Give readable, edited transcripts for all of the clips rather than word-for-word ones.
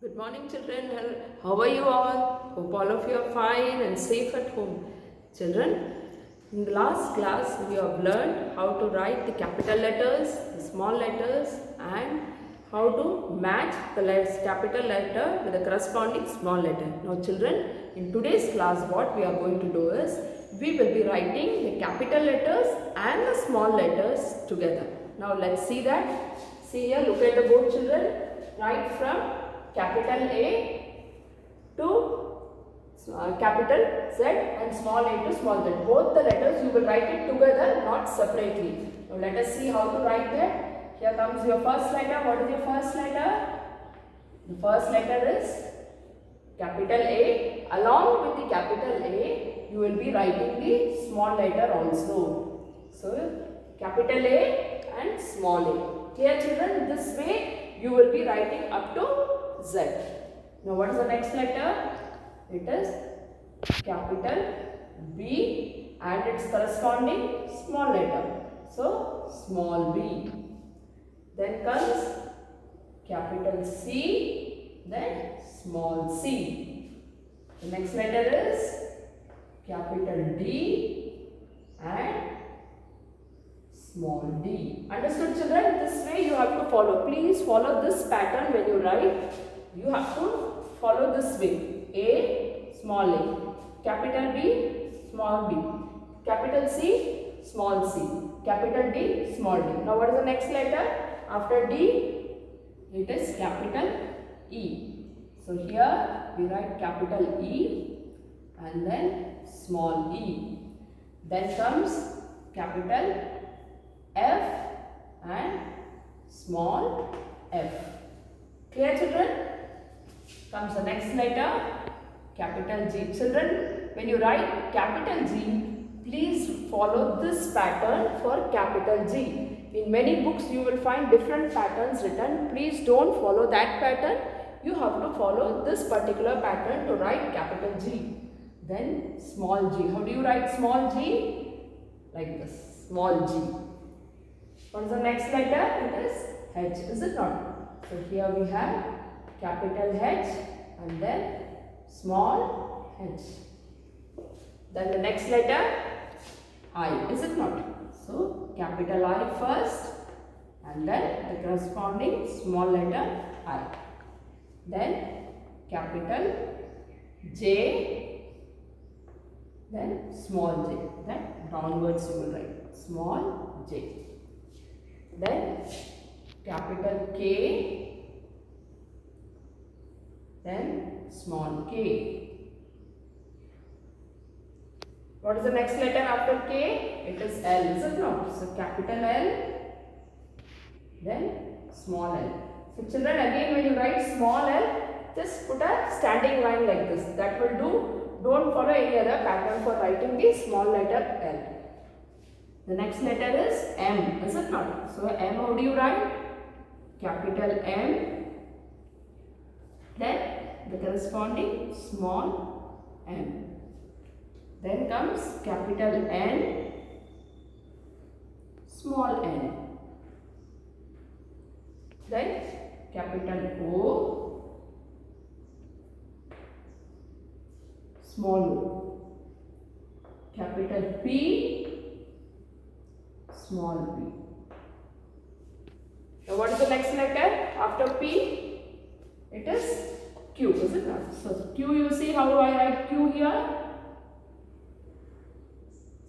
Good morning, children. How are you all? Hope all of you are fine and safe at home. Children, in the last class, we have learned how to write the capital letters, the small letters, and how to match the capital letter with the corresponding small letter. Now, children, in today's class, what we are going to do is we will be writing the capital letters and the small letters together. Now, let's see that. See here, look at the board, children. Write from capital A to capital Z and small a to small z. Both the letters you will write it together, not separately. Now let us see how to write that. Here comes your first letter. What is your first letter? The first letter is capital A. Along with the capital A, you will be writing the small letter also. So capital A and small a. Here children, this way you will be writing up to Z. Now what is the next letter? It is capital B and its corresponding small letter. So small b. Then comes capital C, then small c. The next letter is capital D and small d. Understood children? This way you have to follow. Please follow this pattern when you write. You have to follow this way. A, small a. Capital B, small b. Capital C, small c. Capital D, small d. Now what is the next letter? After D, it is capital E. So here we write capital E and then small e. Then comes capital F and small f. Clear children? Comes the next letter, capital G. Children, when you write capital G, please follow this pattern for capital G. In many books you will find different patterns written. Please don't follow that pattern. You have to follow this particular pattern to write capital G. Then small g. How do you write small g? Like this, small g. What is the next letter? It is H, is it not? So here we have capital H and then small h. Then the next letter I, is it not? So capital I first and then the corresponding small letter I. Then capital J, then small j. Then downwards you will write small j. Then capital K, then small k. What is the next letter after K? It is L, is it not? So capital L, then small l. So children, again when you write small l, just put a standing line like this. That will do. Don't follow any other pattern for writing the small letter L. The next letter is M, is it not? So M, how do you write? Capital M, then the corresponding small m. Then comes capital N, small n. Then capital O, small o. Capital P, small p. Now what is the next letter after P? It is Q, is it not? So Q, you see how do I write Q here?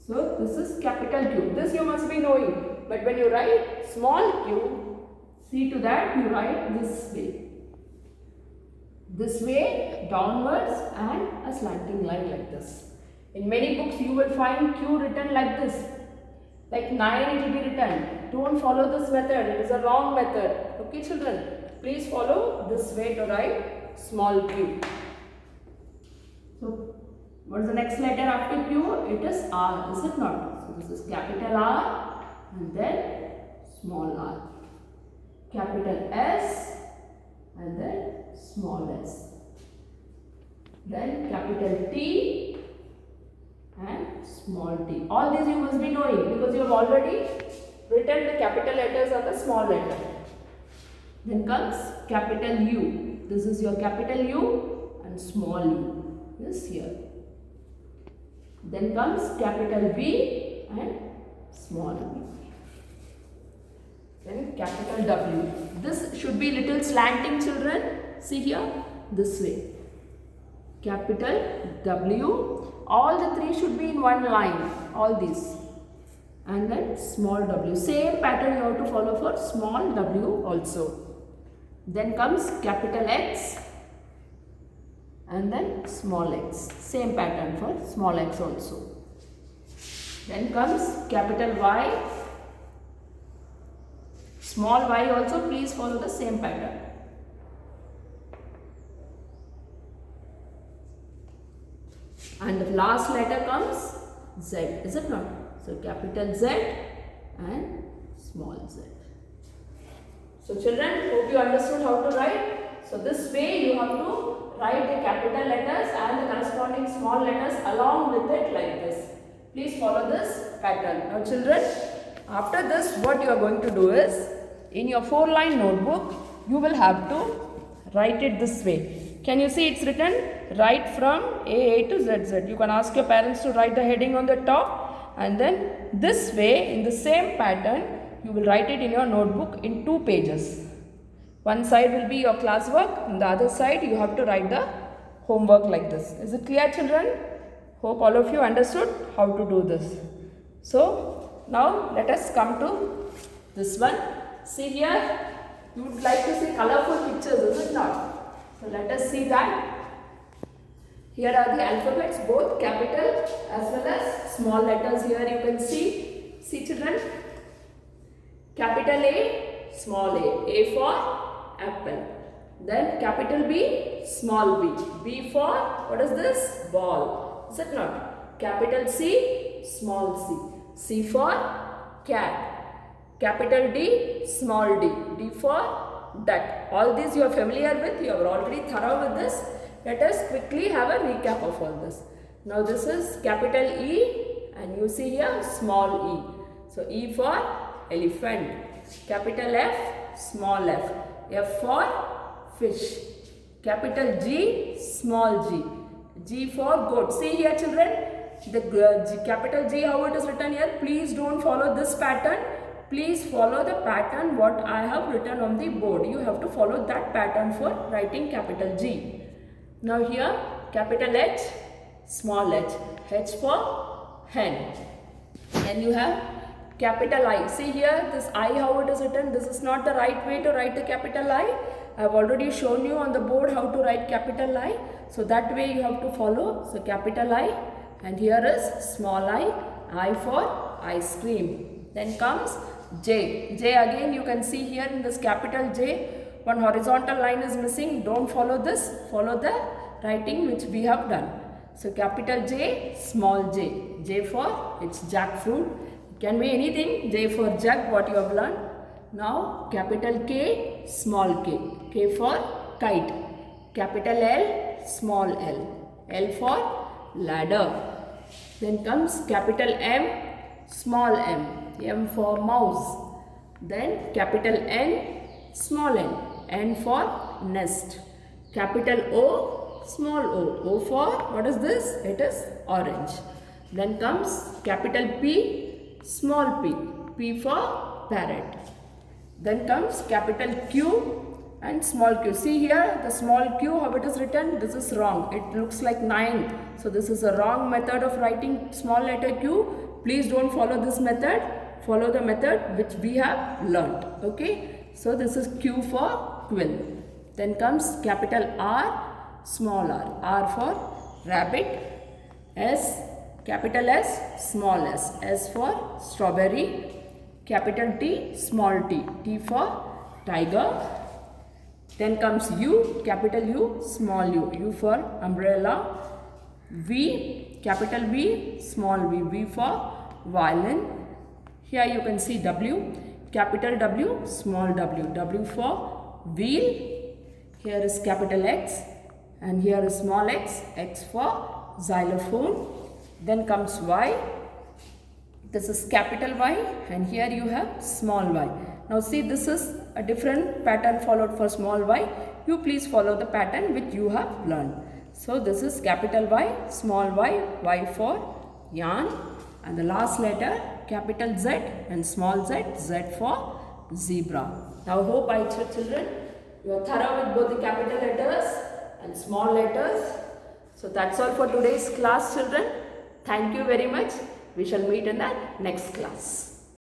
So this is capital Q. This you must be knowing. But when you write small q, see to that you write this way. This way, downwards and a slanting line like this. In many books you will find Q written like this. Like 9 it will be written. Don't follow this method. It is a wrong method. Okay children? Please follow this way to write small q. So what is the next letter after Q? It is R, is it not? So this is capital R and then small r. Capital S and then small s. Then capital T and small t. All these you must be knowing because you have already written the capital letters on the small letter. Then comes capital U. This is your capital U and small u is here. Then comes capital V and small v. Then capital W. This should be little slanting, children. See here, this way. Capital W. All the three should be in one line. All these. And then small w. Same pattern you have to follow for small w also. Then comes capital X. And then small x. Same pattern for small x also. Then comes capital Y. Small y also, please follow the same pattern. And the last letter comes Z, is it not? So capital Z and small z. So children, hope you understood how to write. So this way you have to write the capital letters and the corresponding small letters along with it like this. Please follow this pattern. Now children, after this what you are going to do is, in your 4-line notebook, you will have to write it this way. Can you see it's written right from A to ZZ. You can ask your parents to write the heading on the top, and then this way in the same pattern you will write it in your notebook in 2 pages. One side will be your classwork, and the other side you have to write the homework like this. Is it clear, children? Hope all of you understood how to do this. So now let us come to this one. See here, you would like to see colorful pictures, is it not? So let us see that. Here are the alphabets, both capital as well as small letters. Here you can see. See children, capital A, small a for apple. Then capital B, small b. B for, what is this? Ball. Is it not? Capital C, small c. C for cat. Capital D, small d. D for duck. All these you are familiar with. You are already thorough with this. Let us quickly have a recap of all this. Now this is capital E, and you see here small e. So E for elephant. Capital F, small f. F for fish. Capital G, small g. G for goat. See here children, the capital G, how it is written here. Please don't follow this pattern. Please follow the pattern what I have written on the board. You have to follow that pattern for writing capital G. Now here capital H, small h. H for hen. Then you have capital I. See here this I, how it is written. This is not the right way to write the capital I. I have already shown you on the board how to write capital I. So that way you have to follow. So capital I, and here is small I for ice cream. Then comes J. J again you can see here in this capital J. One horizontal line is missing. Don't follow this. Follow the writing which we have done. So capital J, small j. J for, it's jackfruit. It can be anything. J for jug, what you have learned. Now capital K, small k. K for kite. Capital L, small l. L for ladder. Then comes capital M, small m. M for mouse. Then capital N, small n. N for nest. Capital O, small o. O for, what is this? It is orange. Then comes capital P, small p. P for parrot. Then comes capital Q and small q. See here the small q, how it is written. This is wrong. It looks like 9. So this is a wrong method of writing small letter q. Please don't follow this method. Follow the method which we have learnt. Okay. So this is Q for quill. Then comes capital R, small r. R for rabbit. S, capital S, small s. S for strawberry. Capital T, small t. T for tiger. Then comes U, capital U, small u. U for umbrella. V, capital V, small v. V for violin. Here you can see W, capital W, small w. W for wheel. Here is capital X, and here is small x. X for xylophone. Then comes Y. This is capital Y, and here you have small y. Now see, this is a different pattern followed for small y. you please follow the pattern which you have learned. So this is capital Y, small y for yarn, and the last letter capital Z and small z, Z for zebra. Now hope children you are thorough with both the capital letters and small letters. So that's all for today's class, children. Thank you very much. We shall meet in the next class.